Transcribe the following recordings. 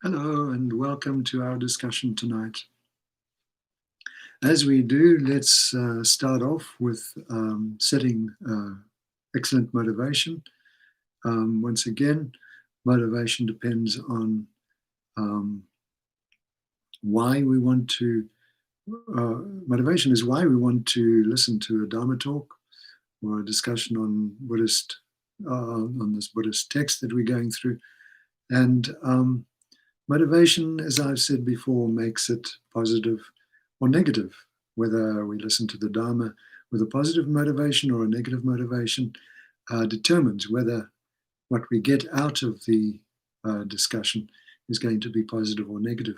Hello and welcome to our discussion tonight. As we do, let's start off with setting excellent motivation. Once again, motivation depends on um, why we want to, motivation is why we want to listen to a Dharma talk or a discussion on on this Buddhist text that we're going through. And motivation, as I've said before, makes it positive or negative. Whether we listen to the Dharma with a positive motivation or a negative motivation determines whether what we get out of the discussion is going to be positive or negative.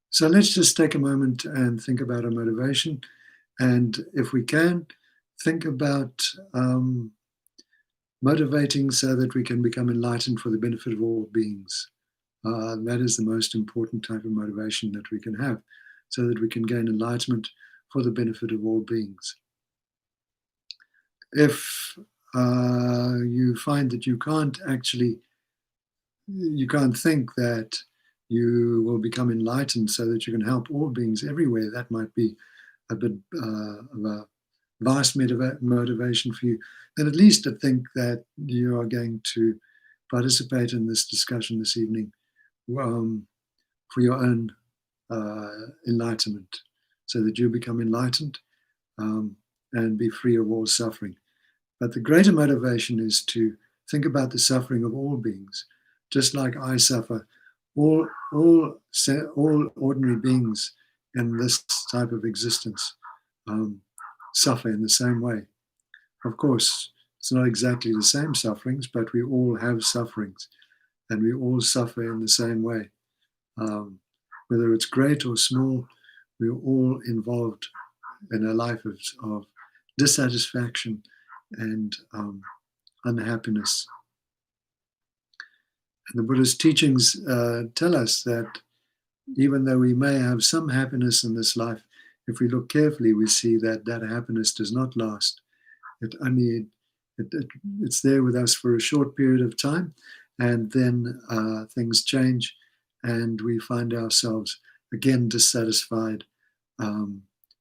So let's just take a moment and think about our motivation. And if we can, think about motivating so that we can become enlightened for the benefit of all beings. That is the most important type of motivation that we can have, so that we can gain enlightenment for the benefit of all beings. If you find that you can't think that you will become enlightened so that you can help all beings everywhere, that might be a bit of a vast motivation for you. Then at least to think that you are going to participate in this discussion this evening for your own enlightenment, so that you become enlightened and be free of all suffering. But the greater motivation is to think about the suffering of all beings, just like I suffer. All ordinary beings in this type of existence suffer in the same way. Of course, it's not exactly the same sufferings, but we all have sufferings, and we all suffer in the same way. Whether it's great or small, we're all involved in a life of dissatisfaction and unhappiness. And the Buddhist teachings tell us that even though we may have some happiness in this life, if we look carefully, we see that that happiness does not last. It's there with us for a short period of time, and then things change, and we find ourselves again dissatisfied,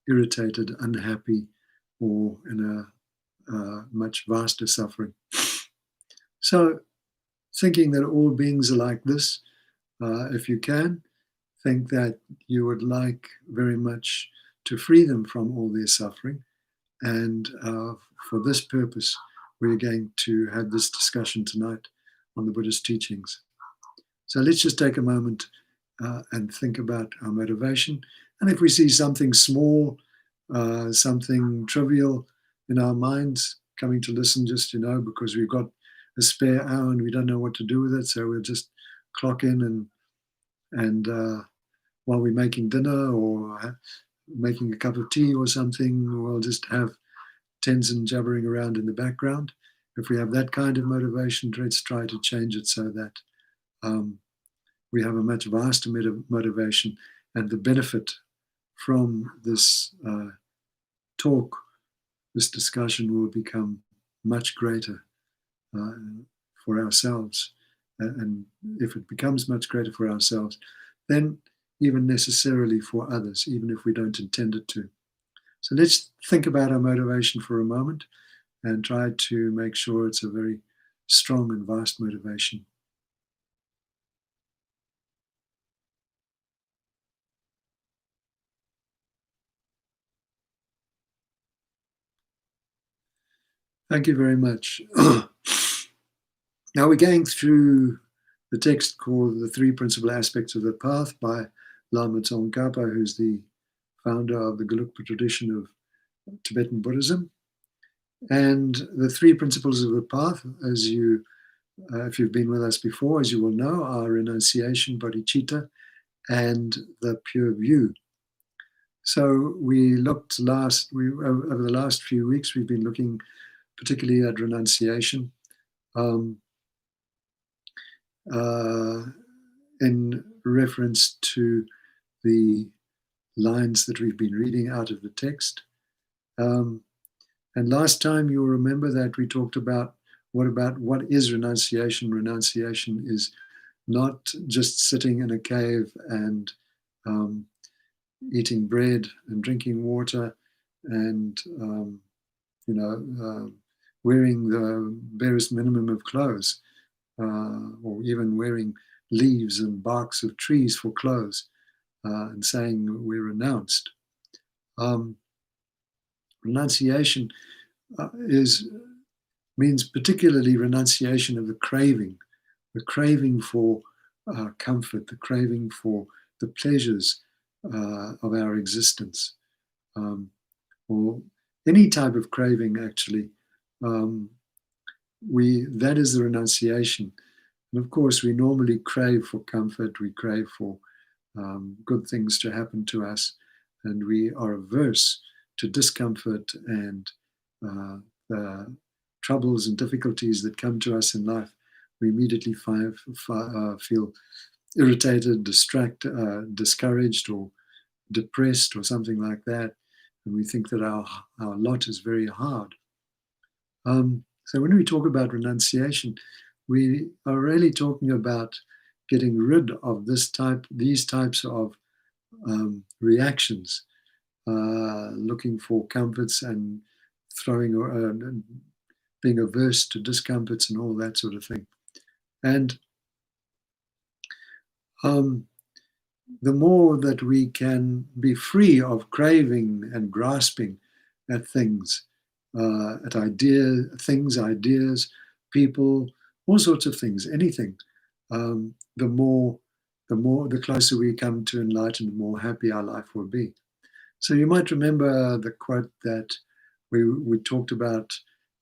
irritated, unhappy, or in a much vaster suffering. So, thinking that all beings are like this, if you can, think that you would like very much to free them from all their suffering. And for this purpose, we're going to have this discussion tonight on the Buddhist teachings. So let's just take a moment and think about our motivation. And if we see something small, something trivial in our minds, coming to listen just, because we've got a spare hour and we don't know what to do with it, so we'll just clock in and while we're making dinner or making a cup of tea or something, we'll just have Tenzin jabbering around in the background. If we have that kind of motivation, let's try to change it so that we have a much vaster motivation, and the benefit from this talk, this discussion, will become much greater for ourselves. And if it becomes much greater for ourselves, then even necessarily for others, even if we don't intend it to. So let's think about our motivation for a moment and try to make sure it's a very strong and vast motivation. Thank you very much. Now we're going through the text called The Three Principal Aspects of the Path by Lama Tsongkhapa, who's the founder of the Gelugpa tradition of Tibetan Buddhism. And the three principles of the path, as if you've been with us before, as you will know, are renunciation, bodhicitta, and the pure view. So we looked over the last few weeks, we've been looking particularly at renunciation in reference to the lines that we've been reading out of the text. And last time you'll remember that we talked about what is renunciation. Renunciation is not just sitting in a cave and eating bread and drinking water and wearing the barest minimum of clothes, or even wearing leaves and barks of trees for clothes, and saying we're renounced. Renunciation means particularly renunciation of the craving for comfort, the craving for the pleasures of our existence, or any type of craving, actually. That is the renunciation. And of course, we normally crave for comfort, we crave for good things to happen to us, and we are averse to discomfort and the troubles and difficulties that come to us in life. We immediately feel irritated, discouraged, or depressed, or something like that, and we think that our lot is very hard. So when we talk about renunciation, we are really talking about getting rid of these types of reactions, looking for comforts and being averse to discomforts and all that sort of thing. And the more that we can be free of craving and grasping at things, at ideas, people, all sorts of things, anything, the closer we come to enlightenment, the more happy our life will be. So you might remember the quote that we talked about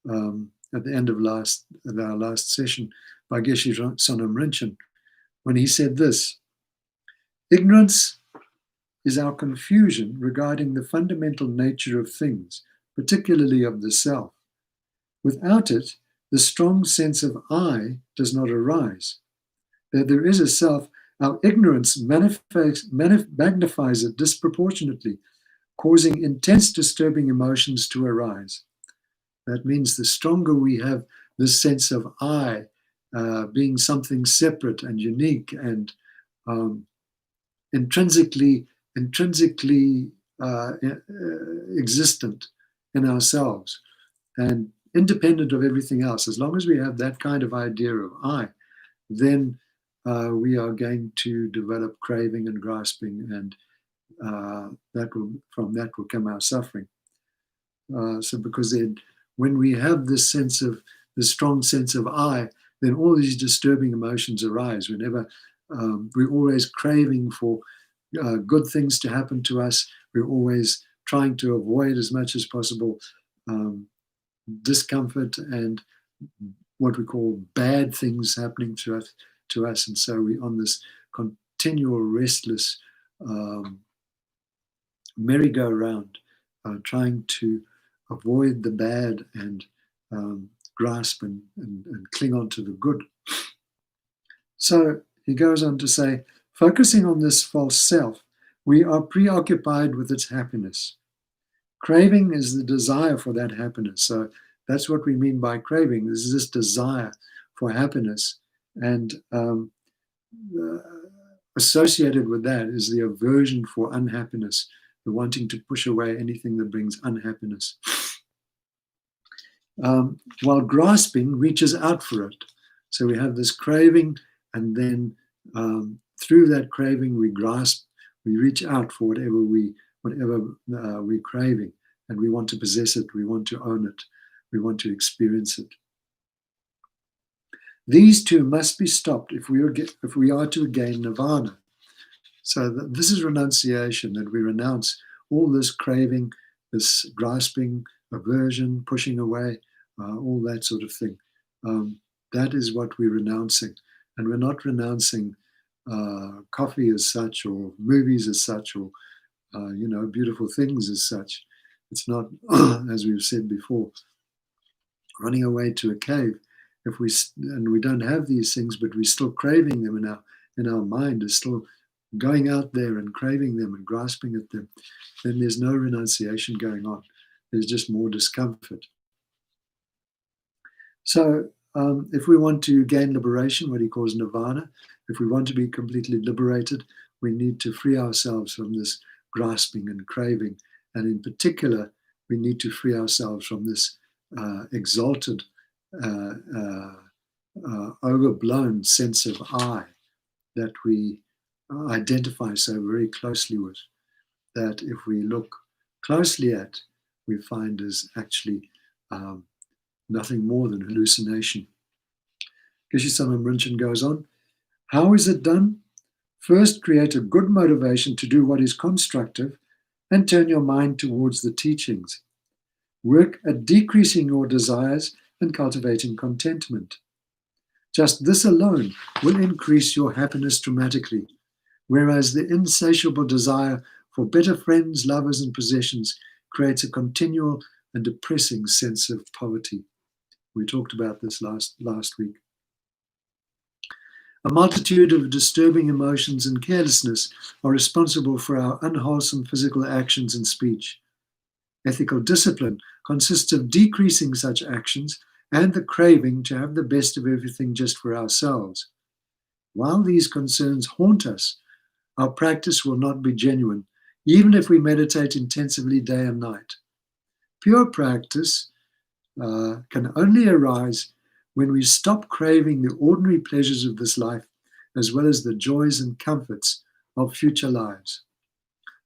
at the end of our last session by Geshe Sonam Rinchen, when he said this: "Ignorance is our confusion regarding the fundamental nature of things, particularly of the self. Without it, the strong sense of I does not arise. That there is a self, our ignorance magnifies it disproportionately, causing intense disturbing emotions to arise." That means the stronger we have this sense of I, being something separate and unique and intrinsically existent in ourselves and independent of everything else, as long as we have that kind of idea of I, then we are going to develop craving and grasping, and from that will come our suffering. So because then when we have this strong sense of I, then all these disturbing emotions arise. Whenever we're always craving for good things to happen to us, we're always trying to avoid as much as possible discomfort and what we call bad things happening to us. And so we're on this continual restless merry-go-round, trying to avoid the bad and grasp and cling on to the good. So he goes on to say, focusing on this false self, we are preoccupied with its happiness. Craving is the desire for that happiness. So that's what we mean by craving. There's this desire for happiness. And associated with that is the aversion for unhappiness, the wanting to push away anything that brings unhappiness. While grasping reaches out for it. So we have this craving, and then through that craving we grasp, we reach out for whatever we're craving, and we want to possess it, we want to own it, we want to experience it. These two must be stopped if we are to gain nirvana. So this is renunciation, that we renounce all this craving, this grasping, aversion, pushing away, all that sort of thing. That is what we're renouncing. And we're not renouncing coffee as such, or movies as such, or beautiful things as such. It's not, as we've said before, running away to a cave. And we don't have these things, but we're still craving them in our mind, is still going out there and craving them and grasping at them, then there's no renunciation going on. There's just more discomfort. So if we want to gain liberation, what he calls nirvana, if we want to be completely liberated, we need to free ourselves from this grasping and craving. And in particular, we need to free ourselves from this exalted, overblown sense of I that we identify so very closely with, that if we look closely at, we find is actually nothing more than hallucination. Geshe-Sama Rinchen goes on, how is it done? First, create a good motivation to do what is constructive and turn your mind towards the teachings. Work at decreasing your desires and cultivating contentment. Just this alone will increase your happiness dramatically, whereas the insatiable desire for better friends, lovers, and possessions creates a continual and depressing sense of poverty. We talked about this last week. A multitude of disturbing emotions and carelessness are responsible for our unwholesome physical actions and speech. Ethical discipline consists of decreasing such actions and the craving to have the best of everything just for ourselves. While these concerns haunt us, our practice will not be genuine, even if we meditate intensively day and night. Pure practice can only arise when we stop craving the ordinary pleasures of this life, as well as the joys and comforts of future lives.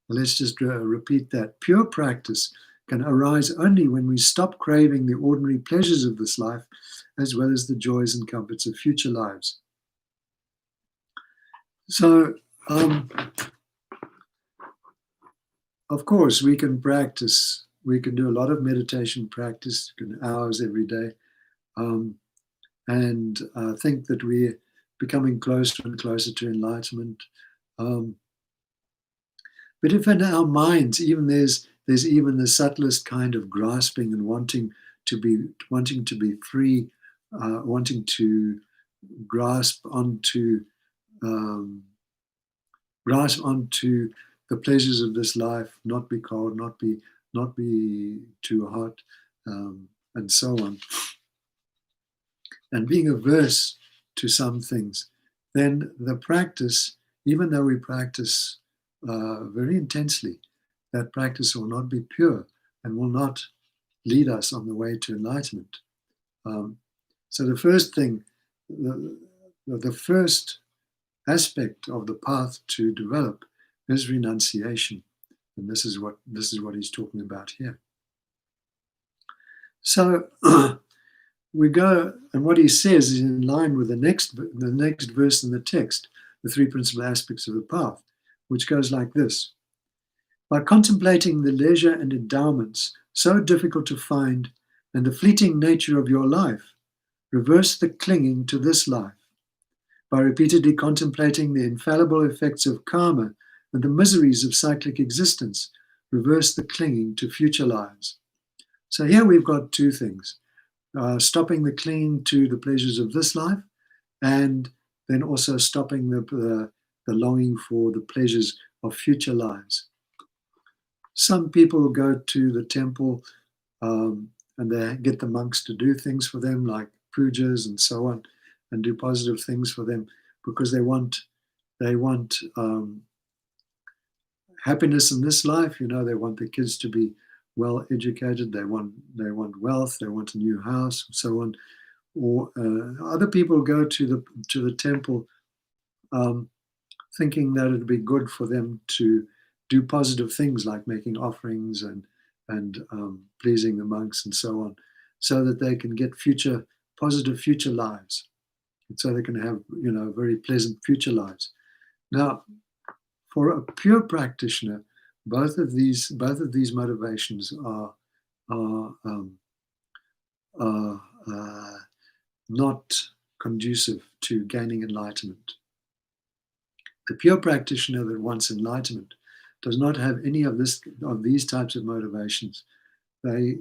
Let's just repeat that. Pure practice can arise only when we stop craving the ordinary pleasures of this life, as well as the joys and comforts of future lives. So, of course, we can practice. We can do a lot of meditation practice, hours every day, and think that we're becoming closer and closer to enlightenment. But if in our minds, even there's even the subtlest kind of grasping and wanting to be free, wanting to grasp onto the pleasures of this life, not be cold, not be too hot, and so on, and being averse to some things, then the practice, even though we practice very intensely, that practice will not be pure and will not lead us on the way to enlightenment. So the first thing, the first aspect of the path to develop is renunciation, and this is what he's talking about here. So we go, and what he says is in line with the next verse in the text, the three principal aspects of the path, which goes like this. By contemplating the leisure and endowments so difficult to find and the fleeting nature of your life, reverse the clinging to this life. By repeatedly contemplating the infallible effects of karma and the miseries of cyclic existence, reverse the clinging to future lives. So here we've got two things. Stopping the clinging to the pleasures of this life, and then also stopping the longing for the pleasures of future lives. Some people go to the temple and they get the monks to do things for them, like pujas and so on, and do positive things for them because they want happiness in this life. You know, they want the kids to be well educated, they want wealth, they want a new house, and so on. Or other people go to the temple thinking that it'd be good for them to do positive things like making offerings and pleasing the monks and so on, so that they can get positive future lives, and so they can have very pleasant future lives. Now, for a pure practitioner, both of these motivations are not conducive to gaining enlightenment. The pure practitioner that wants enlightenment does not have any of these types of motivations. Their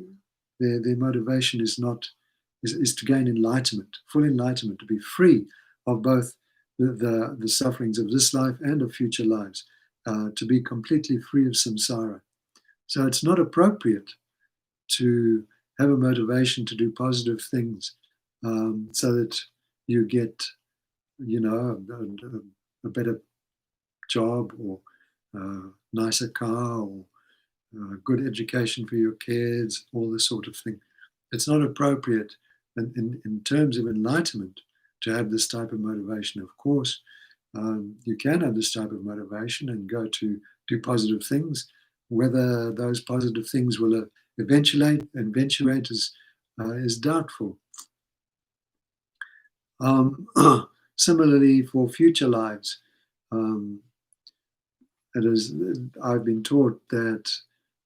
motivation is to gain enlightenment, full enlightenment, to be free of both the sufferings of this life and of future lives, to be completely free of samsara. So it's not appropriate to have a motivation to do positive things so that you get, a better job, or a nicer car, or good education for your kids, all this sort of thing. It's not appropriate in terms of enlightenment to have this type of motivation. Of course, you can have this type of motivation and go to do positive things. Whether those positive things will eventuate is doubtful. Similarly, for future lives, I've been taught that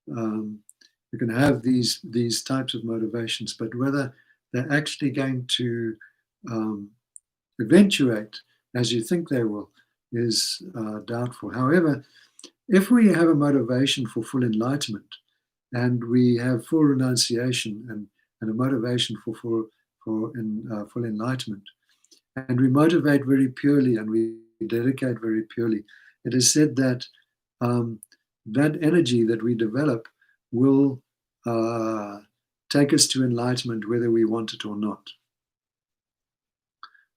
you can have these types of motivations, but whether they're actually going to eventuate as you think they will is doubtful. However, if we have a motivation for full enlightenment, and we have full renunciation and a motivation for full enlightenment, and we motivate very purely and we dedicate very purely, it is said that that energy that we develop will take us to enlightenment whether we want it or not.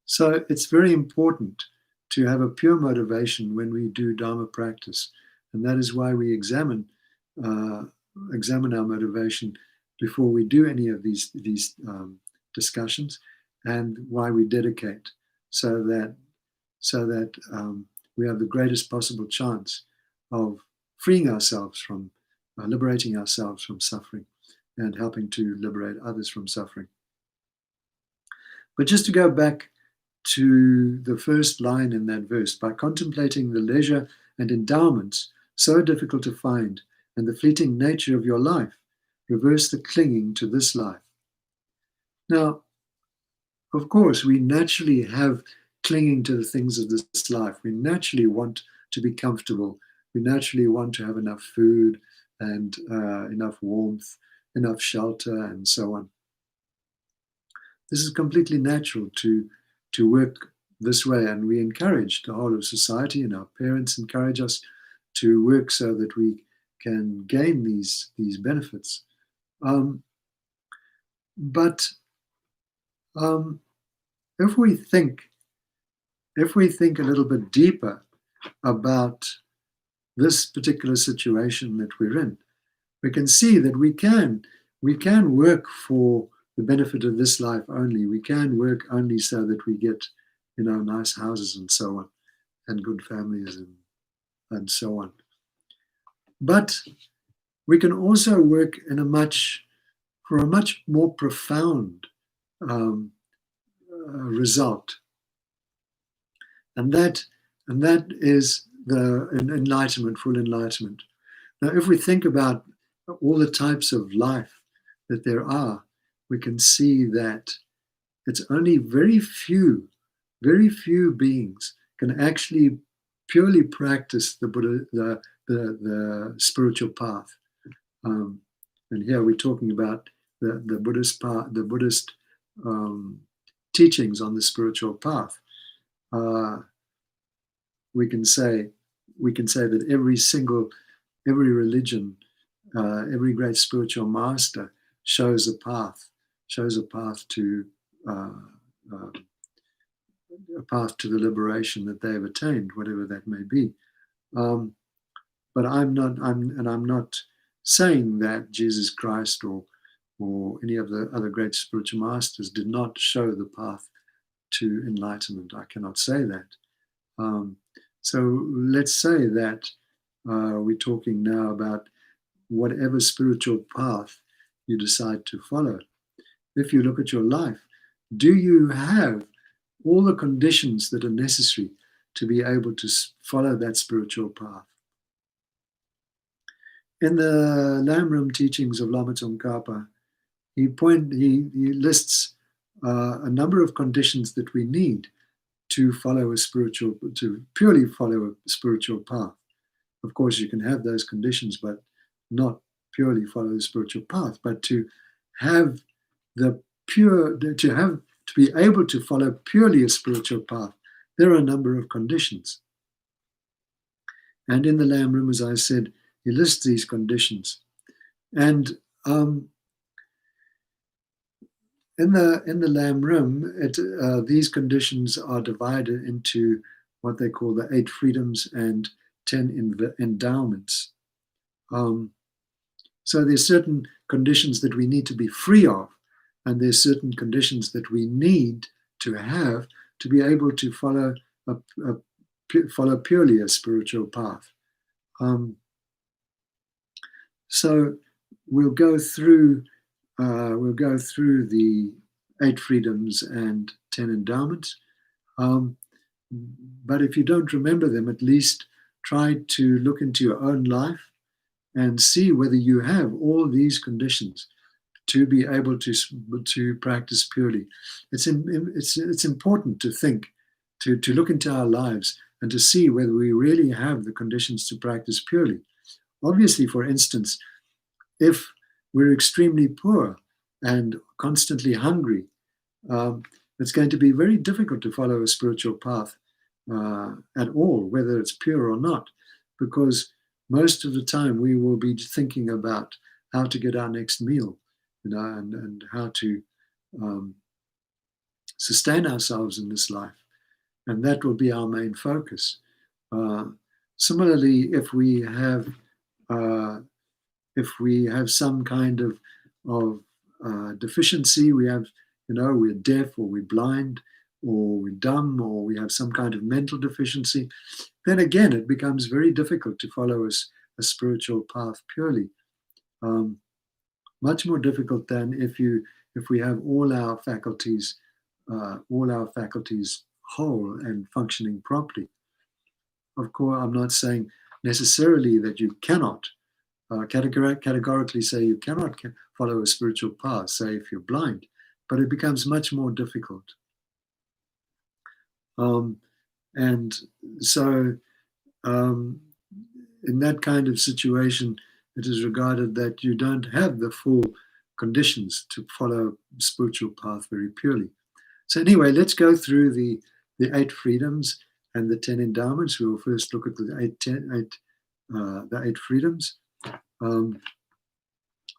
So it's very important to have a pure motivation when we do Dharma practice. And that is why we examine our motivation before we do any of these discussions, and why we dedicate, so that we have the greatest possible chance of freeing ourselves from, liberating ourselves from suffering, and helping to liberate others from suffering. But just to go back to the first line in that verse, by contemplating the leisure and endowments so difficult to find, and the fleeting nature of your life, reverse the clinging to this life. Now, of course, we naturally have clinging to the things of this life. We naturally want to be comfortable. We naturally want to have enough food and enough warmth, enough shelter, and so on. This is completely natural to work this way, and we encourage the whole of society, and our parents encourage us to work so that we can gain these benefits. But if we think a little bit deeper about this particular situation that we're in, we can see that we can work for the benefit of this life only. We can work only so that we get, nice houses and so on, and good families and so on. But we can also work for a much more profound result, and that is the enlightenment, full enlightenment. Now, if we think about all the types of life that there are, we can see that it's only very few beings can actually purely practice the Buddha, the spiritual path. And here we're talking about the Buddhist path, the Buddhist teachings on the spiritual path. We can say that every religion, every great spiritual master shows a path to the liberation that they have attained, whatever that may be. But I'm not saying that Jesus Christ or any of the other great spiritual masters did not show the path to enlightenment. I cannot say that. So let's say that we're talking now about whatever spiritual path you decide to follow. If you look at your life, do you have all the conditions that are necessary to be able to follow that spiritual path? In the Lamrim teachings of Lama Tsongkhapa, he lists a number of conditions that we need to purely follow a spiritual path. Of course, you can have those conditions, but not purely follow the spiritual path. But to be able to follow purely a spiritual path, there are a number of conditions. And in the Lamrim, as I said, he lists these conditions. And in the Lamb Rim, these conditions are divided into what they call the 8 freedoms and 10 endowments. So there's certain conditions that we need to be free of, and there's certain conditions that we need to have to be able to follow purely a spiritual path. So we'll go through the 8 freedoms and 10 endowments. But if you don't remember them, at least try to look into your own life and see whether you have all these conditions to be able to practice purely. It's important to think, to look into our lives and to see whether we really have the conditions to practice purely. Obviously, for instance, if we're extremely poor and constantly hungry, it's going to be very difficult to follow a spiritual path at all, whether it's pure or not, because most of the time we will be thinking about how to get our next meal, and how to sustain ourselves in this life. And that will be our main focus. Similarly, if we have some kind of deficiency, we're deaf, or we're blind, or we're dumb, or we have some kind of mental deficiency, then again, it becomes very difficult to follow a spiritual path purely. Much more difficult than if we have all our faculties whole and functioning properly. Of course, I'm not saying necessarily that you cannot categorically say you cannot follow a spiritual path, say if you're blind, but it becomes much more difficult. And so in that kind of situation, it is regarded that you don't have the full conditions to follow spiritual path very purely. So anyway, let's go through the 8 freedoms and the 10 endowments. We will first look at the 8 freedoms.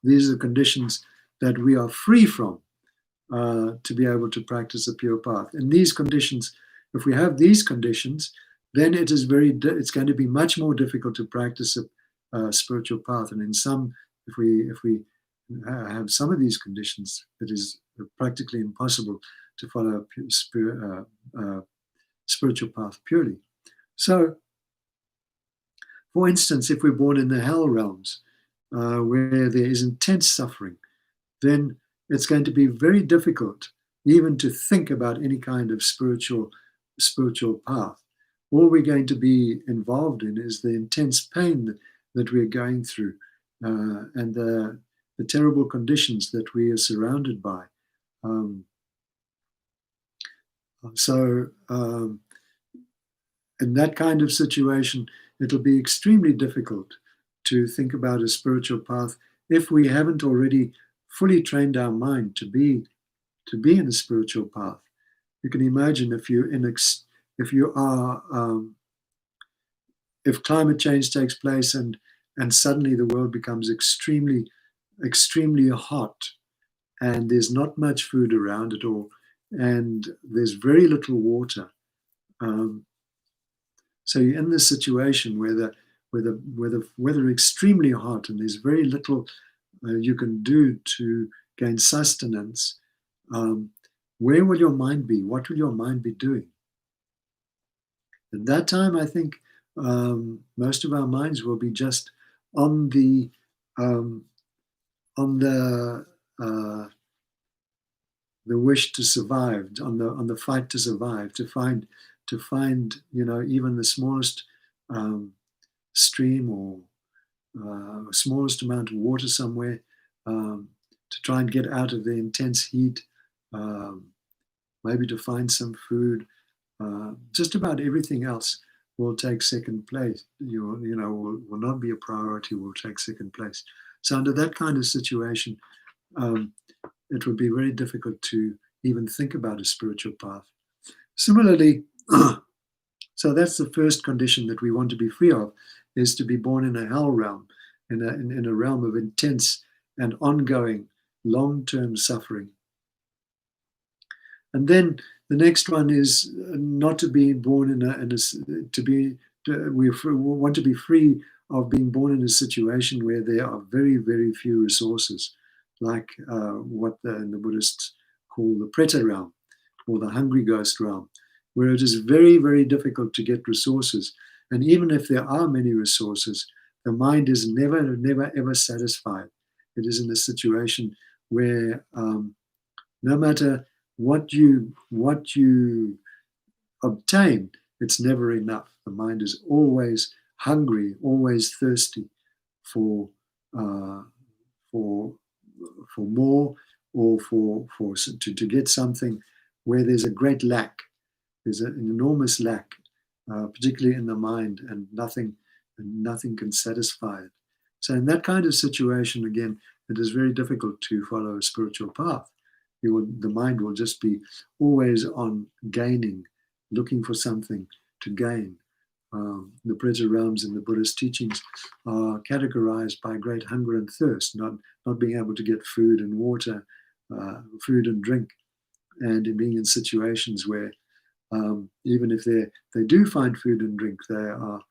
These are the conditions that we are free from to be able to practice a pure path. And these conditions, if we have these conditions, then it's going to be much more difficult to practice a spiritual path. And if we have some of these conditions, it is practically impossible to follow a spiritual path purely. So, for instance, if we're born in the hell realms, where there is intense suffering, then it's going to be very difficult even to think about any kind of spiritual path. All we're going to be involved in is the intense pain that we're going through, and the terrible conditions that we are surrounded by. In that kind of situation, it'll be extremely difficult to think about a spiritual path if we haven't already fully trained our mind to be in a spiritual path. You can imagine if climate change takes place and suddenly the world becomes extremely hot, and there's not much food around at all, and there's very little water. So you're in this situation where the weather is extremely hot, and there's very little you can do to gain sustenance. Where will your mind be? What will your mind be doing? At that time, I think most of our minds will be just on the wish to survive, on the fight to survive, to find even the smallest stream or smallest amount of water somewhere, to try and get out of the intense heat, maybe to find some food. Just about everything else will take second place. Will not be a priority, will take second place. So under that kind of situation, it would be very difficult to even think about a spiritual path. Similarly, so that's the first condition that we want to be free of, is to be born in a hell realm, in a realm of intense and ongoing long-term suffering. And then the next one is not to be born we want to be free of being born in a situation where there are very, very few resources, like what the Buddhists call the Preta realm or the hungry ghost realm, where it is very, very difficult to get resources. And even if there are many resources, the mind is never, never, ever satisfied. It is in a situation where no matter what you obtain, it's never enough. The mind is always hungry, always thirsty for uh, for for more, or to get something where there's a great lack. There's an enormous lack, particularly in the mind, and nothing can satisfy it. So in that kind of situation, again, it is very difficult to follow a spiritual path. The mind will just be always on gaining, looking for something to gain. The Preta realms in the Buddhist teachings are categorized by great hunger and thirst, not being able to get food and water, food and drink, and in being in situations where even if they do find food and drink, there are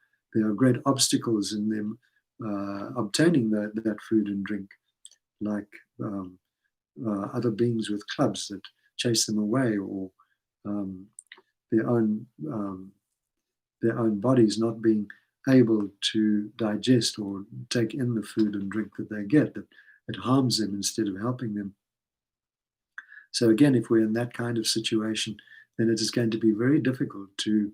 great obstacles in them obtaining that food and drink, like other beings with clubs that chase them away, or um, their own bodies not being able to digest or take in the food and drink that they get, that it harms them instead of helping them. So again, if we're in that kind of situation, then it is going to be very difficult to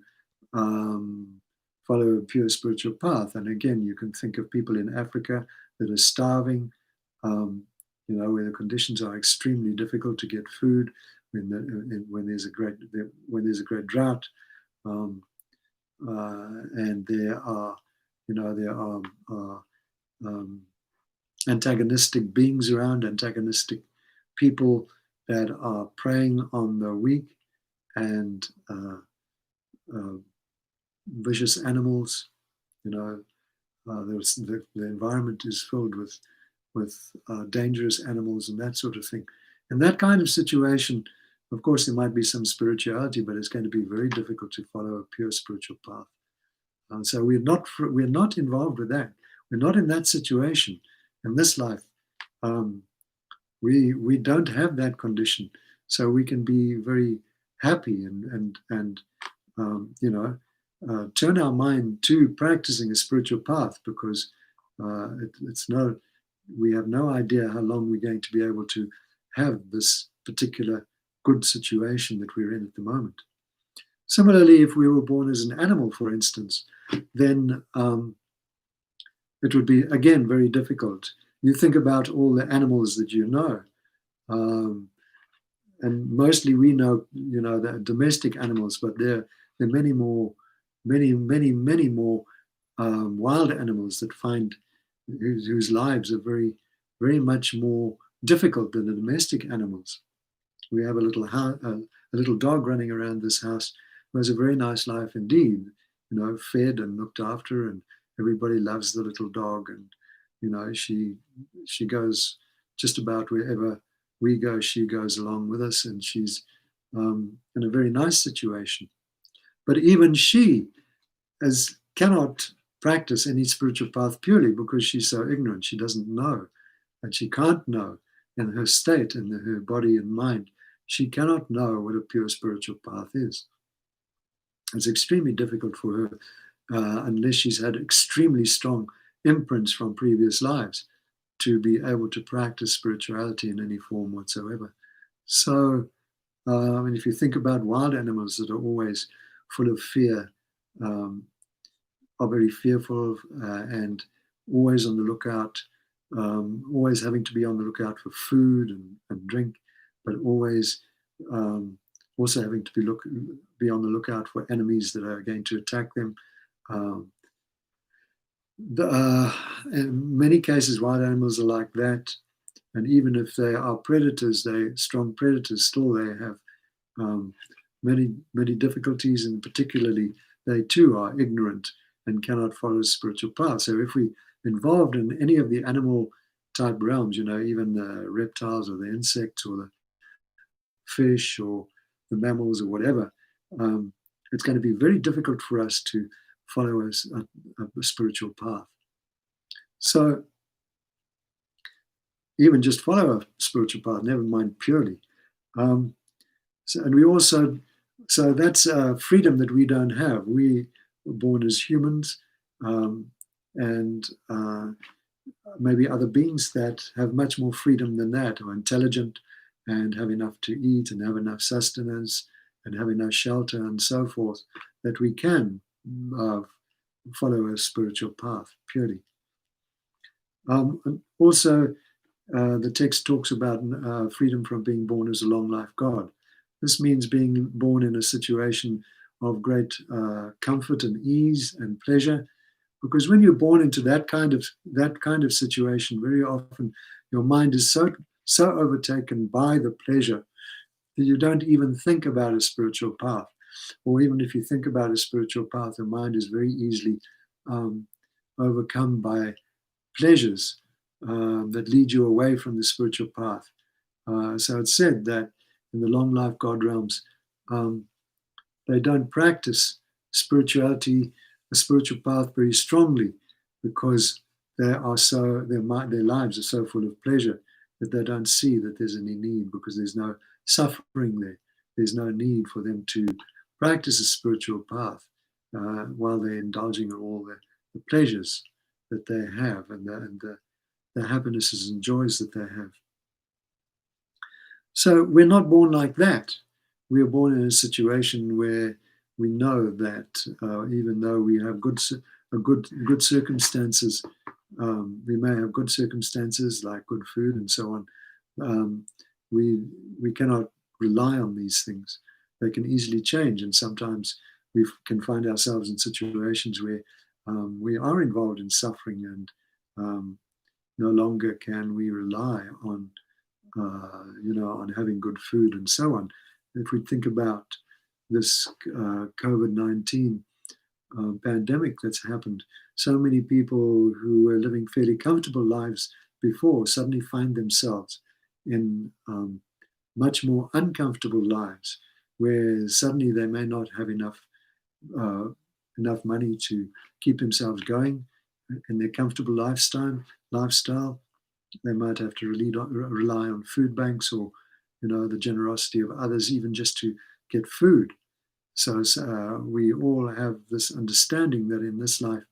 follow a pure spiritual path. And again, you can think of people in Africa that are starving, where the conditions are extremely difficult to get food, when there's a great drought, and there are antagonistic beings around, antagonistic people that are preying on the weak, and vicious animals. The environment is filled with dangerous animals and that sort of thing. In that kind of situation, of course, there might be some spirituality, but it's going to be very difficult to follow a pure spiritual path. So we're not involved with that. We're not in that situation in this life. We don't have that condition, so we can be very happy and turn our mind to practicing a spiritual path, because we have no idea how long we're going to be able to have this particular good situation that we're in at the moment. Similarly, if we were born as an animal, for instance, then it would be, again, very difficult. You think about all the animals that you know, and mostly we know, the domestic animals, but there are many more wild animals that whose lives are very, very much more difficult than the domestic animals. We have a little dog running around this house who has a very nice life indeed, fed and looked after, and everybody loves the little dog, and she goes just about wherever we go, she goes along with us, and she's in a very nice situation. But even she cannot practice any spiritual path purely because she's so ignorant. She doesn't know, and she can't know in her state, in her body and mind. She cannot know what a pure spiritual path is. It's extremely difficult for her unless she's had extremely strong imprints from previous lives to be able to practice spirituality in any form whatsoever. So, and if you think about wild animals that are always full of fear, are very fearful, and always on the lookout, always having to be on the lookout for food and drink, but always also having to be on the lookout for enemies that are going to attack them. In many cases, wild animals are like that, and even if they are predators, strong predators, still they have many difficulties, and particularly they too are ignorant and cannot follow the spiritual path. So if we involved in any of the animal type realms, even the reptiles or the insects or the fish or the mammals or whatever, it's going to be very difficult for us to follow a spiritual path. So even just follow a spiritual path, never mind purely. And we also, so that's freedom that we don't have. We were born as humans, and maybe other beings that have much more freedom than that, are intelligent and have enough to eat and have enough sustenance and have enough shelter and so forth, that we can follow a spiritual path purely. And also, the text talks about freedom from being born as a long life God. This means being born in a situation of great comfort and ease and pleasure, because when you're born into that kind of situation, very often your mind is so overtaken by the pleasure that you don't even think about a spiritual path. Or even if you think about a spiritual path, your mind is very easily overcome by pleasures that lead you away from the spiritual path. So it's said that in the long life God realms, they don't practice spirituality, a spiritual path, very strongly, because their lives are so full of pleasure that they don't see that there's any need, because there's no suffering there. There's no need for them to practice a spiritual path while they're indulging in all the pleasures that they have and the happinesses and joys that they have. So we're not born like that. We are born in a situation where we know that even though we have good circumstances, we may have good circumstances like good food and so on. We cannot rely on these things. They can easily change, and sometimes we can find ourselves in situations where we are involved in suffering, and no longer can we rely on on having good food and so on. If we think about this COVID-19 pandemic that's happened, so many people who were living fairly comfortable lives before suddenly find themselves in much more uncomfortable lives, where suddenly they may not have enough money to keep themselves going in their comfortable lifestyle. They might have to rely on food banks or, the generosity of others, even just to get food. So we all have this understanding that in this life,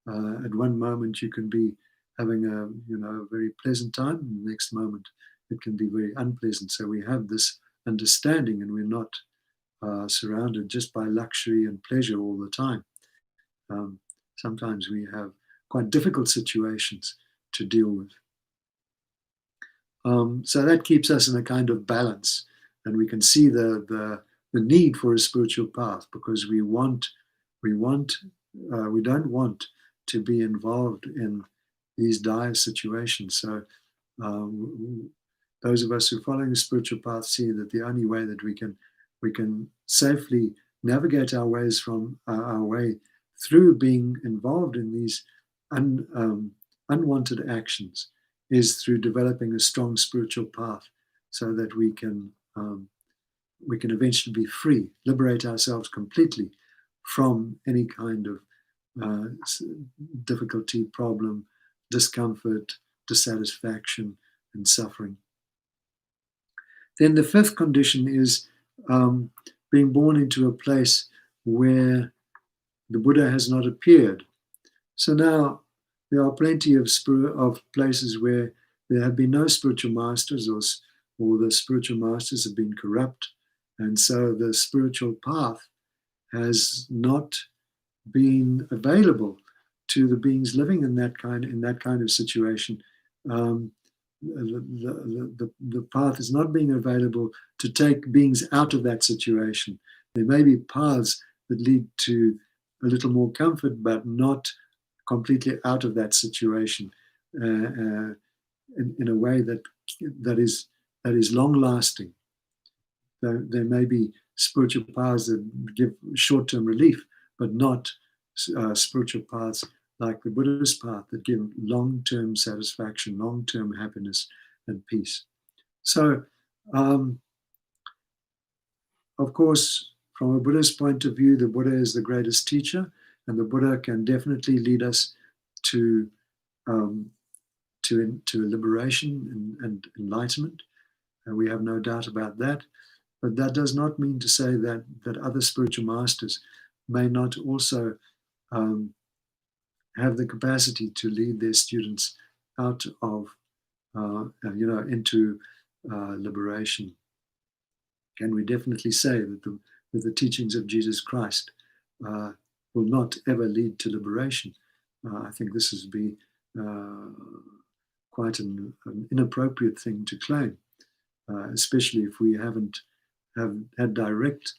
at one moment you can be having a very pleasant time, and the next moment it can be very unpleasant. So we have this understanding, and we're not surrounded just by luxury and pleasure all the time. Sometimes we have quite difficult situations to deal with. So that keeps us in a kind of balance, and we can see the need for a spiritual path, because we don't want to be involved in these dire situations. So those of us who are following the spiritual path see that the only way that we can safely navigate our way through being involved in these unwanted actions is through developing a strong spiritual path, so that we can eventually be free, liberate ourselves completely from any kind of difficulty, problem, discomfort, dissatisfaction, and suffering. Then the fifth condition is being born into a place where the Buddha has not appeared. So now there are plenty of places where there have been no spiritual masters, or the spiritual masters have been corrupt, and so the spiritual path has not been available to the beings living in that kind of situation. The path is not being available to take beings out of that situation. There may be paths that lead to a little more comfort, but not completely out of that situation in a way that is long lasting. There may be spiritual paths that give short-term relief, but not spiritual paths like the Buddhist path that give long-term satisfaction, long-term happiness and peace. So Of course, from a Buddhist point of view, the Buddha is the greatest teacher, and the Buddha can definitely lead us to um, to liberation and enlightenment. And we have no doubt about that. But that does not mean to say that other spiritual masters may not also have the capacity to lead their students out of, into liberation. And we definitely say that the teachings of Jesus Christ will not ever lead to liberation. I think this would be quite an inappropriate thing to claim, especially if we haven't had direct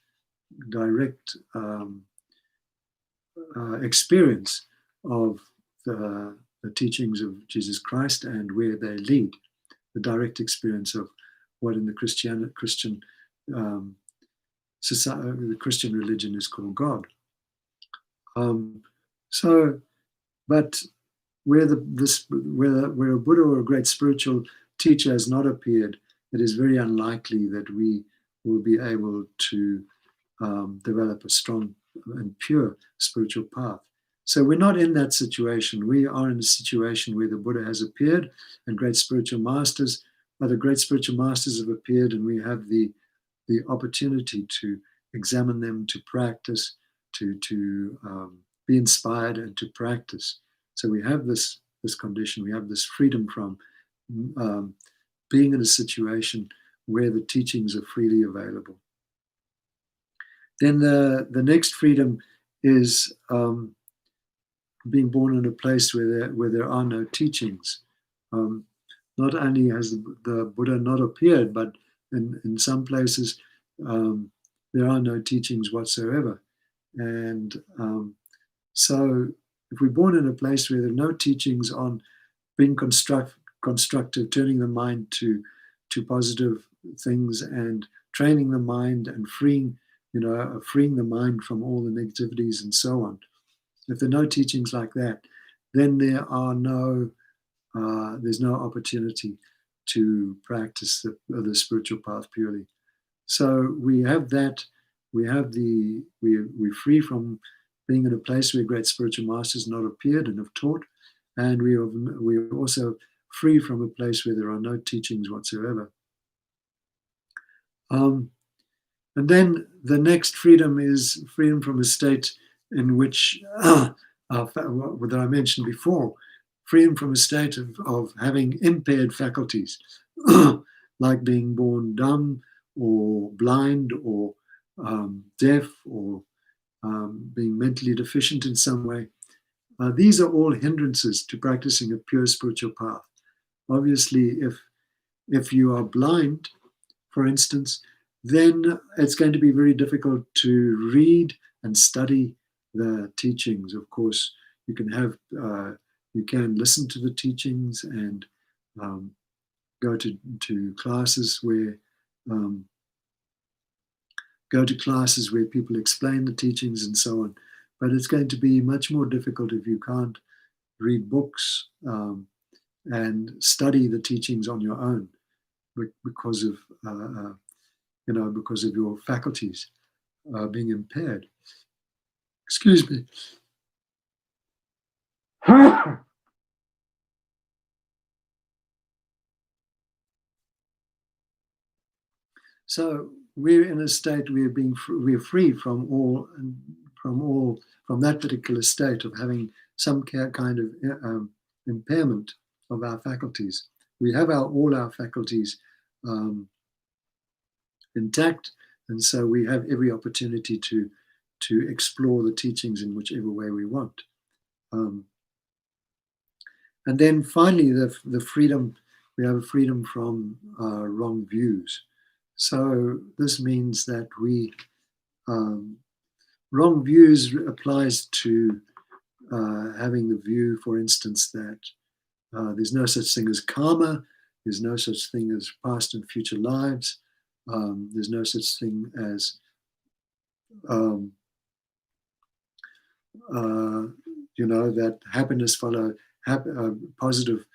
experience of the teachings of Jesus Christ and where they lead, the direct experience of what in the Christian society, the Christian religion is called God. But where a Buddha or a great spiritual teacher has not appeared, it is very unlikely that we will be able to develop a strong and pure spiritual path. So we're not in that situation. We are in a situation where the Buddha has appeared and great spiritual masters, other great spiritual masters have appeared, and we have the opportunity to examine them, to practice, to be inspired and to practice. So we have this condition, we have this freedom from being in a situation where the teachings are freely available. Then the next freedom is being born in a place where there are no teachings. Not only has the Buddha not appeared, but in some places there are no teachings whatsoever. And so if we're born in a place where there are no teachings on being constructive, turning the mind to positive things and training the mind and freeing the mind from all the negativities and so on. If there are no teachings like that, then there are there's no opportunity to practice the spiritual path purely. So we have that. We're free from being in a place where great spiritual masters not appeared and have taught, and we're also free from a place where there are no teachings whatsoever. And then the next freedom is freedom from a state in which, that I mentioned before, freedom from a state of having impaired faculties, like being born dumb or blind or deaf or being mentally deficient in some way. These are all hindrances to practicing a pure spiritual path. Obviously, if you are blind, for instance, then it's going to be very difficult to read and study the teachings. Of course, you can listen to the teachings and go to classes where people explain the teachings and so on. But it's going to be much more difficult if you can't read books and study the teachings on your own because of your faculties being impaired. Excuse me. So we're in a state we're free from that particular state of having some kind of impairment of our faculties. We have all our faculties intact, and so we have every opportunity to explore the teachings in whichever way we want. And then finally, the freedom, we have a freedom from wrong views. So this means that wrong views applies to having the view, for instance, that there's no such thing as karma, there's no such thing as past and future lives, there's no such thing as that happiness follow positive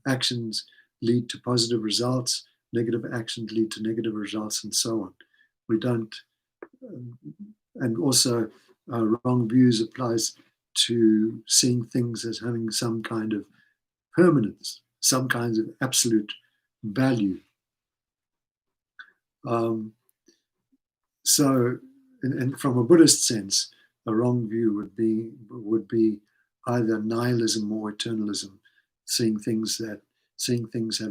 actions lead to positive results. negative actions lead to negative results, and so on. We don't, and also wrong views applies to seeing things as having some kind of permanence, some kinds of absolute value. So, and from a Buddhist sense, a wrong view would be either nihilism or eternalism, seeing things have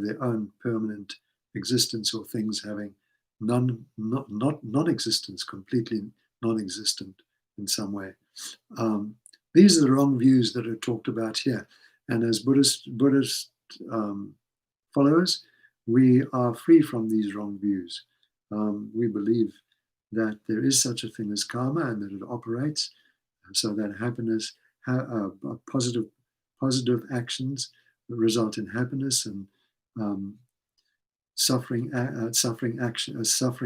their own permanent existence, or things having non-existence, completely non-existent in some way. These are the wrong views that are talked about here. And as Buddhist followers, we are free from these wrong views. We believe that there is such a thing as karma, and that it operates so that happiness, positive actions result in happiness, and suffering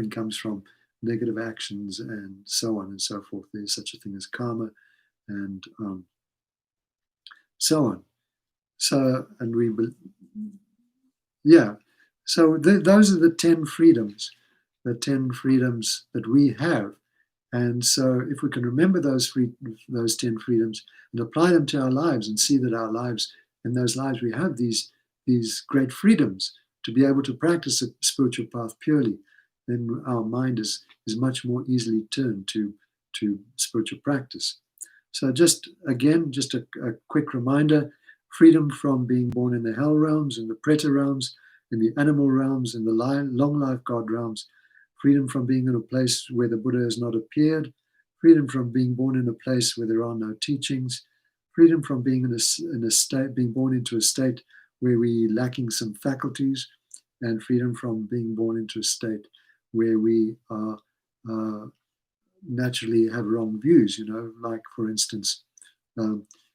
comes from negative actions, and so on and so forth. There's such a thing as karma, and so on. So, and those are the 10 freedoms, that we have. And so if we can remember those 10 freedoms and apply them to our lives, and see that our lives, in those lives, we have these great freedoms to be able to practice a spiritual path purely, then our mind is much more easily turned to spiritual practice. So just a quick reminder: freedom from being born in the hell realms, in the preta realms, in the animal realms, in the long life God realms; freedom from being in a place where the Buddha has not appeared; freedom from being born in a place where there are no teachings; freedom from being being born into a state where we lacking some faculties; and freedom from being born into a state where we are naturally have wrong views. Like, for instance,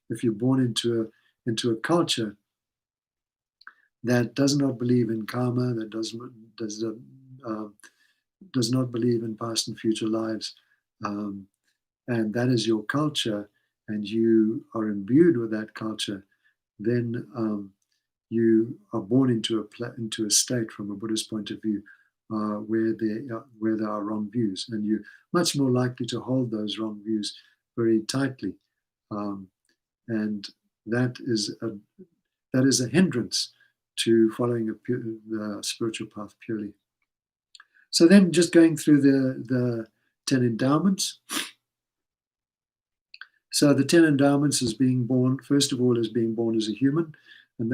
if you're born into a culture that does not believe in karma, that does not believe in past and future lives, and that is your culture, and you are imbued with that culture, then you are born into a state, from a Buddhist point of view, where there are wrong views, and you're much more likely to hold those wrong views very tightly, and that is a hindrance to following the spiritual path purely. So then, just going through the 10 endowments. So the 10 endowments is being born, first of all, as being born as a human, and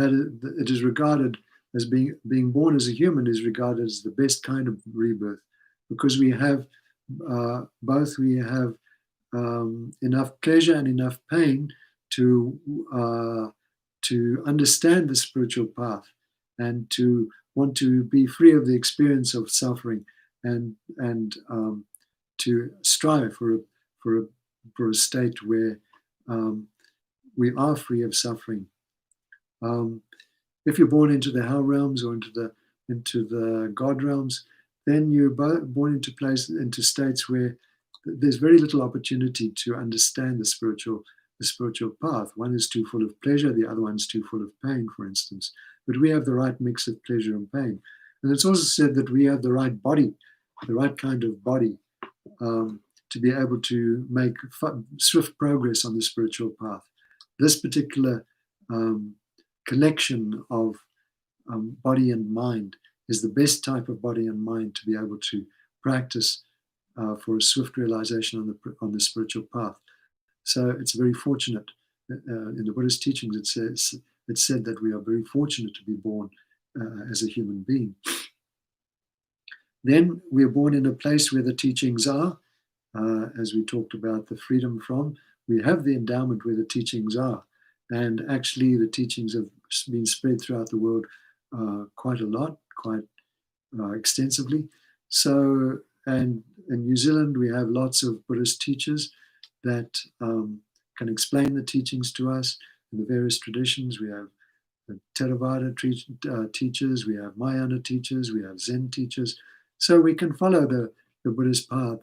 it is regarded as being born as a human is regarded as the best kind of rebirth, because we have enough pleasure and enough pain to understand the spiritual path, and to want to be free of the experience of suffering, and to strive for a state where we are free of suffering. If you're born into the hell realms or into the God realms, then you're born into states where there's very little opportunity to understand the spiritual path. One is too full of pleasure, the other one's too full of pain, for instance. But we have the right mix of pleasure and pain. And it's also said that we have the right body, the right kind of body, to be able to make swift progress on the spiritual path. This particular collection of body and mind is the best type of body and mind to be able to practice for a swift realization on the spiritual path. So it's very fortunate. In the Buddhist teachings, it's said that we are very fortunate to be born as a human being. Then we are born in a place where the teachings are, as we talked about the freedom from. We have the endowment where the teachings are. And actually, the teachings have been spread throughout the world quite a lot, quite extensively. So, and in New Zealand, we have lots of Buddhist teachers that can explain the teachings to us in the various traditions. We have Theravada teachers, we have Mahayana teachers, we have Zen teachers. So we can follow the Buddhist path,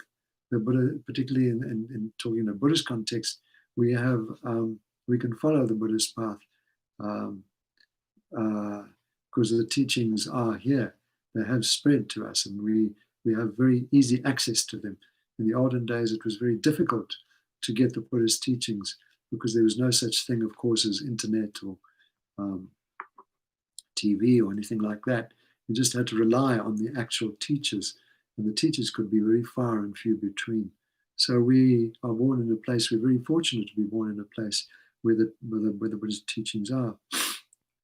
the Buddha, particularly in talking in a Buddhist context, we can follow the Buddhist path because the teachings are here. they have spread to us, and we have very easy access to them. In the olden days, it was very difficult to get the Buddhist teachings because there was no such thing, of course, as internet or um, TV or anything like that. You just had to rely on the actual teachers, and the teachers could be very far and few between. So we are born in a place, we're very fortunate to be born in a place where the Buddhist teachings are.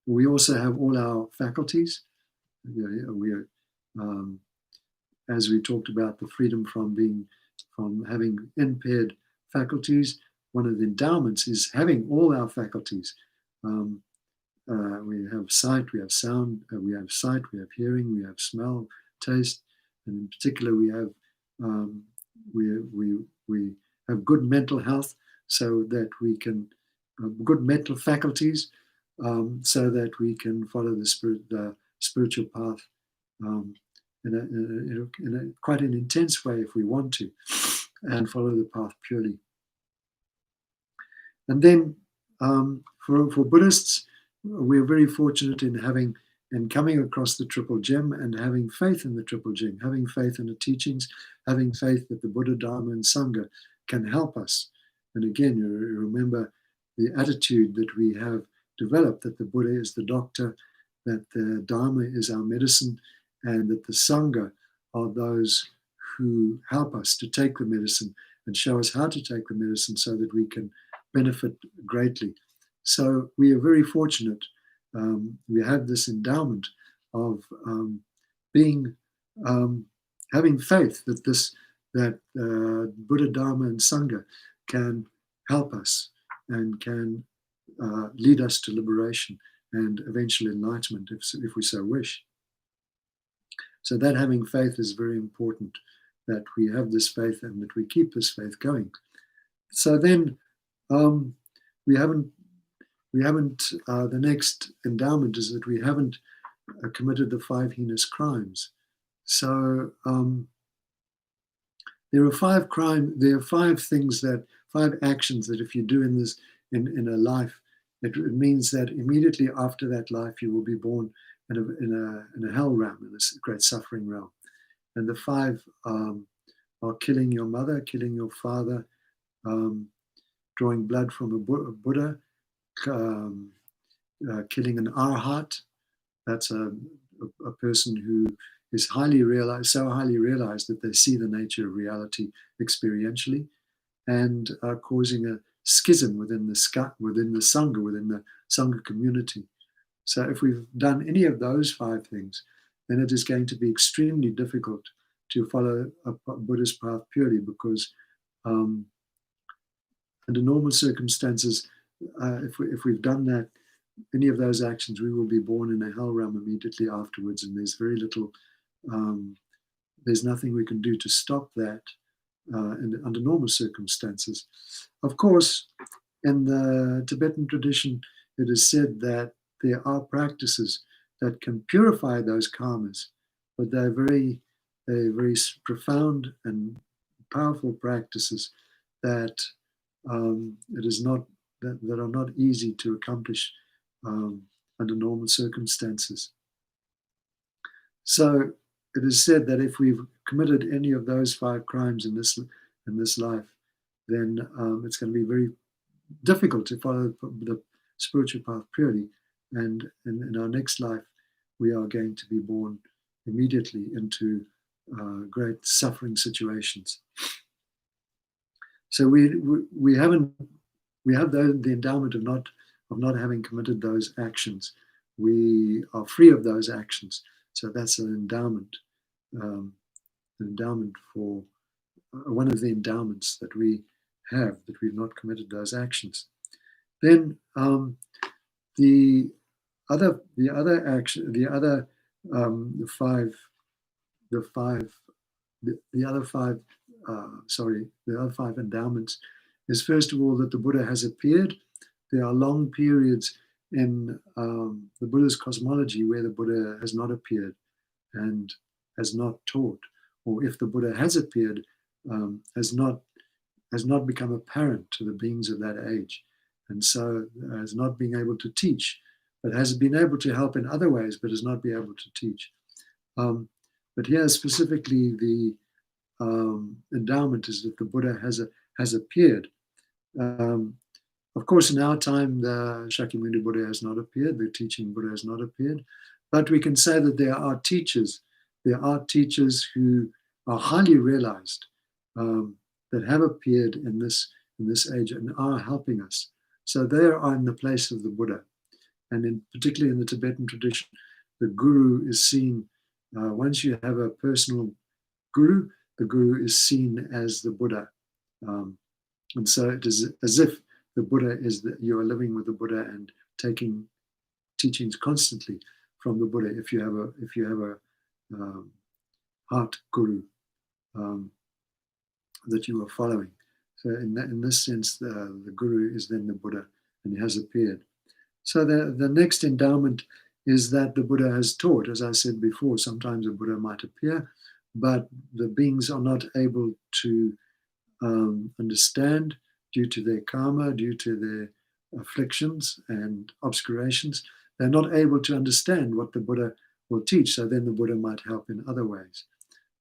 We also have all our faculties. We are, as we talked about, the freedom from having impaired faculties. One of the endowments is having all our faculties. We have sight, we have sound, we have sight, we have hearing, we have smell, taste, and in particular we have we have good mental health, so that we can good mental faculties, so that we can follow the spiritual path in a quite an intense way if we want to, and follow the path purely. And then for Buddhists, we're very fortunate in coming across the Triple Gem and having faith in the Triple Gem, having faith in the teachings, having faith that the Buddha, Dharma, and Sangha can help us. And again, you remember the attitude that we have developed, that the Buddha is the doctor, that the Dharma is our medicine, and that the Sangha are those who help us to take the medicine and show us how to take the medicine so that we can benefit greatly. So we are very fortunate. We have this endowment of having faith that Buddha, Dharma, and Sangha can help us and can lead us to liberation and eventual enlightenment if we so wish. So that having faith is very important, that we have this faith and that we keep this faith going. So then we haven't, the next endowment is that we haven't committed the 5 heinous crimes. So there are 5 things that, 5 actions that if you do in a life, it means that immediately after that life you will be born in a hell realm, in this great suffering realm. And the 5 are killing your mother, killing your father, drawing blood from a Buddha, killing an arhat. That's a person who is so highly realized that they see the nature of reality experientially, and causing a schism within the Sangha, within the Sangha community. So if we've done any of those 5 things, then it is going to be extremely difficult to follow a Buddhist path purely, because under normal circumstances, if we've done that, any of those actions, we will be born in a hell realm immediately afterwards, and there's very little, there's nothing we can do to stop that under normal circumstances. Of course, in the Tibetan tradition, it is said that there are practices that can purify those karmas, but they're very profound and powerful practices that it is not that are not easy to accomplish under normal circumstances. So it is said that if we've committed any of those 5 crimes in this life, then it's going to be very difficult to follow the spiritual path purely. And in our next life, we are going to be born immediately into great suffering situations. So we have the endowment of not having committed those actions. We are free of those actions. So that's an endowment for one of the endowments that we have, that we've not committed those actions. Then the other five endowments is, first of all, that the Buddha has appeared. There are long periods in the Buddha's cosmology where the Buddha has not appeared and has not taught, or if the Buddha has appeared, has not become apparent to the beings of that age, and so has not been able to teach, but has been able to help in other ways, but has not been able to teach. But here specifically the endowment is that the Buddha has appeared. Of course, in our time, the Shakyamuni Buddha has not appeared, the teaching Buddha has not appeared, but we can say that there are teachers. There are teachers who are highly realized, that have appeared in this age and are helping us. So they are in the place of the Buddha. And particularly in the Tibetan tradition, the guru is seen, once you have a personal guru, the guru is seen as the Buddha. And so it is as if the Buddha is that you are living with the Buddha and taking teachings constantly from the Buddha. If you have a heart guru that you are following, so in this sense, the guru is then the Buddha, and he has appeared. So the next endowment is that the Buddha has taught. As I said before, sometimes a Buddha might appear, but the beings are not able to understand due to their karma, due to their afflictions and obscurations. They're not able to understand what the Buddha will teach, so then the Buddha might help in other ways.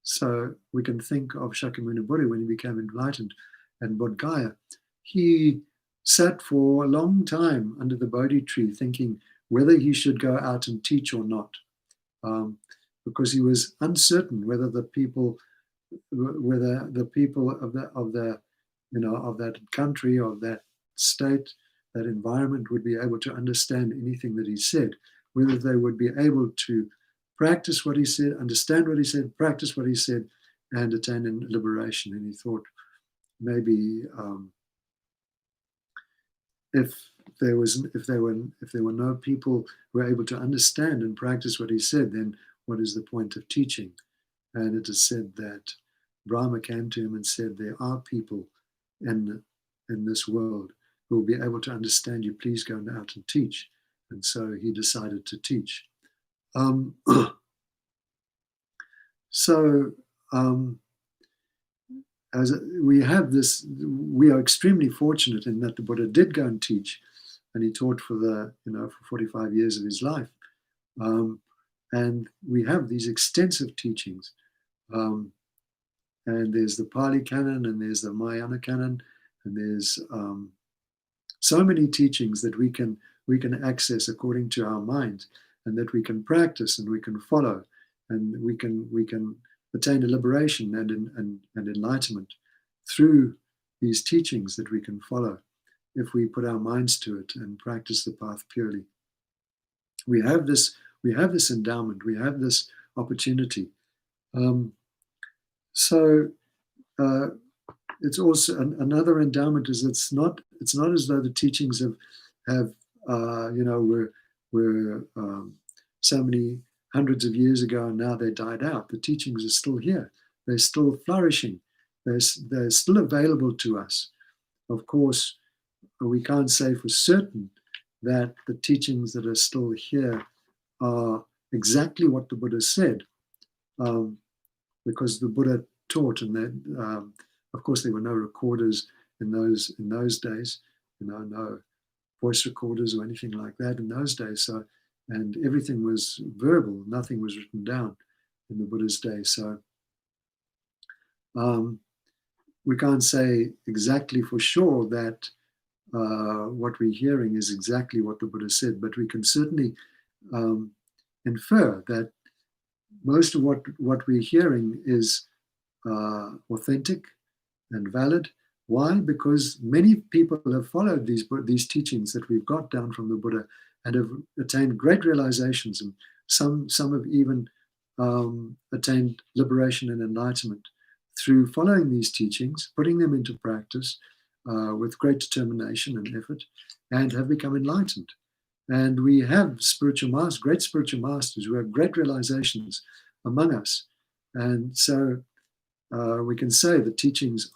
So we can think of Shakyamuni Buddha when he became enlightened, and Bodh Gaya. He sat for a long time under the Bodhi tree thinking whether he should go out and teach or not, because he was uncertain whether the people of that country, of that state, that environment would be able to understand anything that he said, whether they would be able to practice what he said, understand what he said, practice what he said, and attain liberation. And he thought maybe if there were no people who were able to understand and practice what he said, then what is the point of teaching? And it is said that Brahma came to him and said, there are people in this world who will be able to understand you. Please go out and teach. And so he decided to teach. As we have this, we are extremely fortunate in that the Buddha did go and teach, and he taught for 45 years of his life. And we have these extensive teachings. And there's the Pali Canon, and there's the Mahayana Canon, and there's so many teachings that we can access according to our mind, and that we can practice and we can follow, and we can attain a liberation and enlightenment through these teachings that we can follow if we put our minds to it and practice the path purely. We have this endowment, we have this opportunity. It's also another endowment is it's not as though the teachings have were so many hundreds of years ago and now they died out. The teachings are still here. They're still flourishing. They're still available to us. Of course, we can't say for certain that the teachings that are still here are exactly what the Buddha said, because the Buddha taught, and that, of course, there were no recorders in those days, no voice recorders or anything like that in those days. So, and everything was verbal; nothing was written down in the Buddha's day. So, we can't say exactly for sure that what we're hearing is exactly what the Buddha said, but we can certainly infer that most of what we're hearing is authentic and valid. Why? Because many people have followed these teachings that we've got down from the Buddha and have attained great realizations, and some have even attained liberation and enlightenment through following these teachings, putting them into practice with great determination and effort, and have become enlightened. And we have great spiritual masters who have great realizations among us. And so we can say the teachings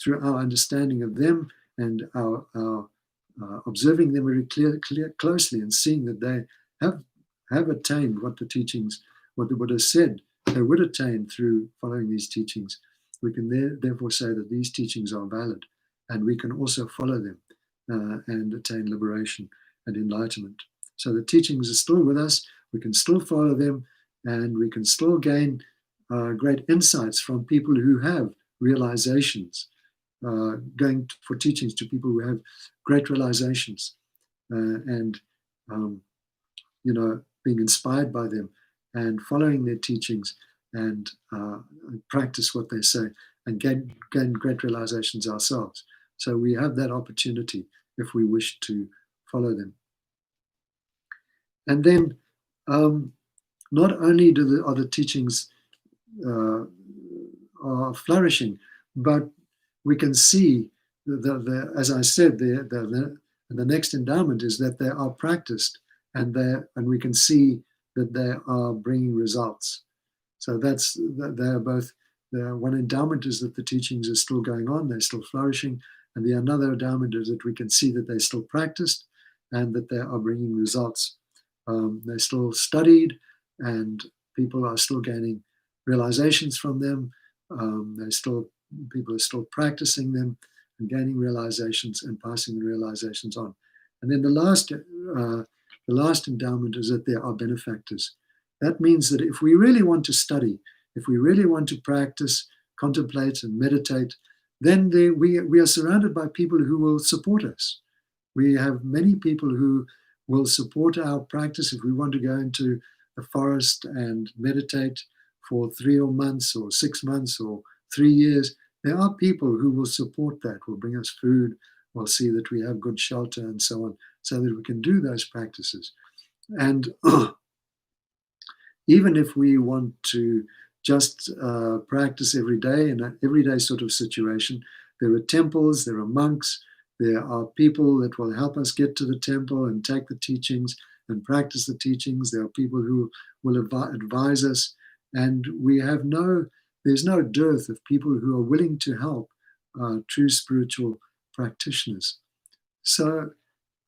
through our understanding of them and our observing them very closely and seeing that they have attained what the Buddha said they would attain through following these teachings. We can therefore say that these teachings are valid, and we can also follow them and attain liberation and enlightenment. So the teachings are still with us. We can still follow them, and we can still gain great insights from people who have realizations, going for teachings to people who have great realizations, and being inspired by them and following their teachings, and practice what they say, and gain great realizations ourselves. So we have that opportunity if we wish to follow them. And then not only are the teachings are flourishing, but we can see, as I said, the next endowment is that they are practiced, and we can see that they are bringing results. So they are both. One endowment is that the teachings are still going on, they're still flourishing, and the another endowment is that we can see that they're still practiced and that they are bringing results. They're still studied, and people are still gaining realizations from them. People are still practicing them and gaining realizations and passing the realizations on. And then the last endowment is that there are benefactors. That means that if we really want to study, if we really want to practice, contemplate, and meditate, then we are surrounded by people who will support us. We have many people who will support our practice. If we want to go into the forest and meditate for 3 months or 6 months or 3 years, there are people who will support that, will bring us food, will see that we have good shelter and so on, so that we can do those practices. And even if we want to just practice every day in an everyday sort of situation, there are temples, there are monks, there are people that will help us get to the temple and take the teachings and practice the teachings. There are people who will advise us, and there's no dearth of people who are willing to help true spiritual practitioners. So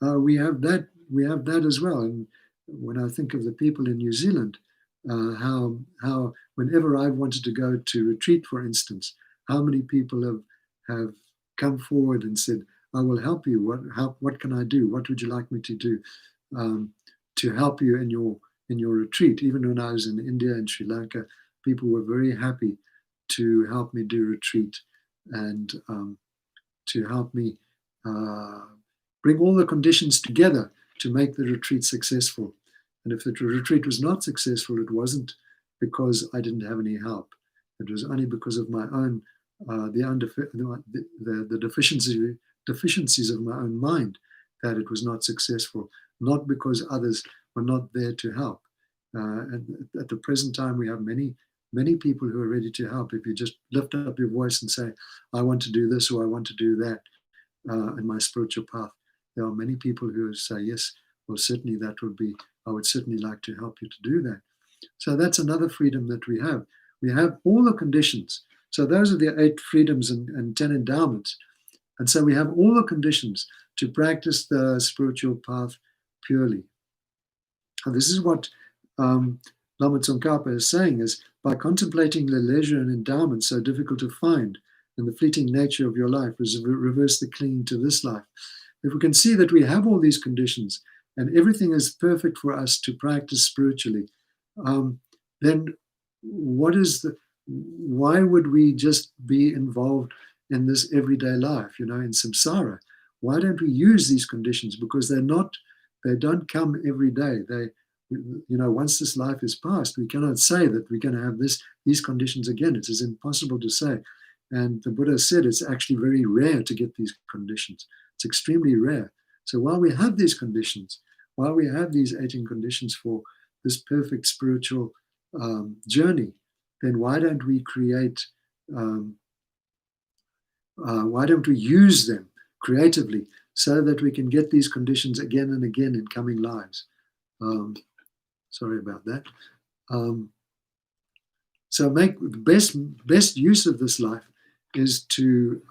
we have that as well. And when I think of the people in New Zealand, how whenever I've wanted to go to retreat, for instance, how many people have come forward and said, I will help you. What can I do? What would you like me to do to help you in your retreat? Even when I was in India and Sri Lanka, people were very happy to help me do retreat and to help me bring all the conditions together to make the retreat successful. And if the retreat was not successful, it wasn't because I didn't have any help. It was only because of my own the deficiencies of my own mind that it was not successful, not because others were not there to help. And at the present time, we have many people who are ready to help. If you just lift up your voice and say, I want to do this or I want to do that in my spiritual path, there are many people who say, yes, well, certainly I would certainly like to help you to do that. So that's another freedom that we have. We have all the conditions. So those are the 8 freedoms and 10 endowments. And so we have all the conditions to practice the spiritual path purely. And this is what Lama Tsongkhapa is saying, is by contemplating the leisure and endowment so difficult to find in the fleeting nature of your life, reverse the clinging to this life. If we can see that we have all these conditions and everything is perfect for us to practice spiritually, then why would we just be involved in this everyday life, in samsara? Why don't we use these conditions? Because they don't come every day. Once this life is past, we cannot say that we're going to have these conditions again. It is impossible to say. And the Buddha said it's actually very rare to get these conditions. It's extremely rare. So while we have these conditions, while we have these 18 conditions for this perfect spiritual journey, then why don't we why don't we use them creatively so that we can get these conditions again and again in coming lives? Sorry about that. So make the best use of this life is to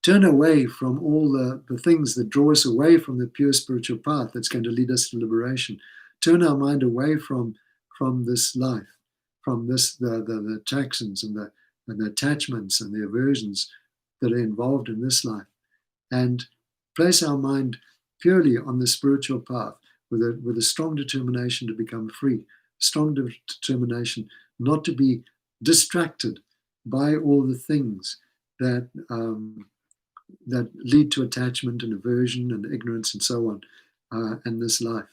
turn away from all the things that draw us away from the pure spiritual path that's going to lead us to liberation. Turn our mind away from this life, from the attractions and the attachments and the aversions that are involved in this life, and place our mind purely on the spiritual path, with a strong determination to become free, strong determination not to be distracted by all the things that that lead to attachment and aversion and ignorance and so on in this life,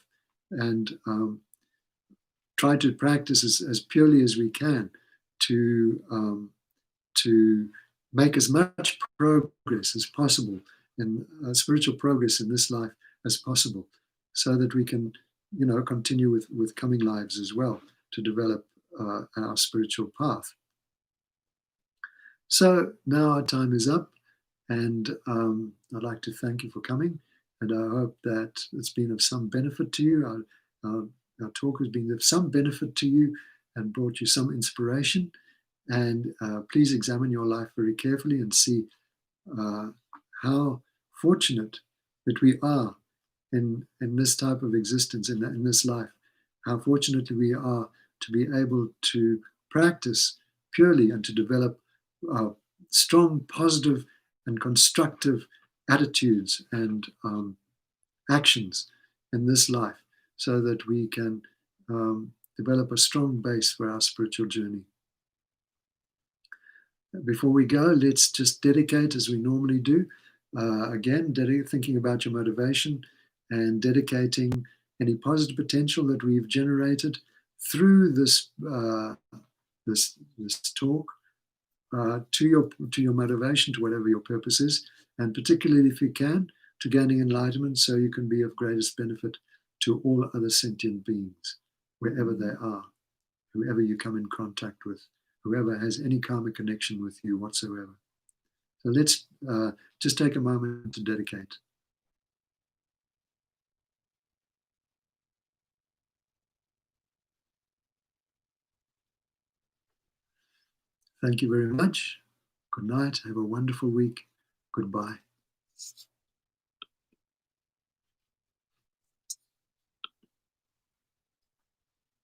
and try to practice as purely as we can to make as much progress as possible in spiritual progress in this life as possible, so that we can, continue with coming lives as well to develop our spiritual path. So now our time is up, and I'd like to thank you for coming, and I hope that it's been of some benefit to you. Our talk has been of some benefit to you and brought you some inspiration. And please examine your life very carefully and see how fortunate that we are in this type of existence, in this life, how fortunate we are to be able to practice purely and to develop strong, positive, and constructive attitudes and actions in this life, so that we can develop a strong base for our spiritual journey. Before we go, let's just dedicate, as we normally do, again, thinking about your motivation and dedicating any positive potential that we've generated through this this talk to your motivation, to whatever your purpose is, and particularly, if you can, to gaining enlightenment, so you can be of greatest benefit to all other sentient beings, wherever they are, whoever you come in contact with, whoever has any karmic connection with you whatsoever. So let's just take a moment to dedicate. Thank you very much. Good night. Have a wonderful week. Goodbye.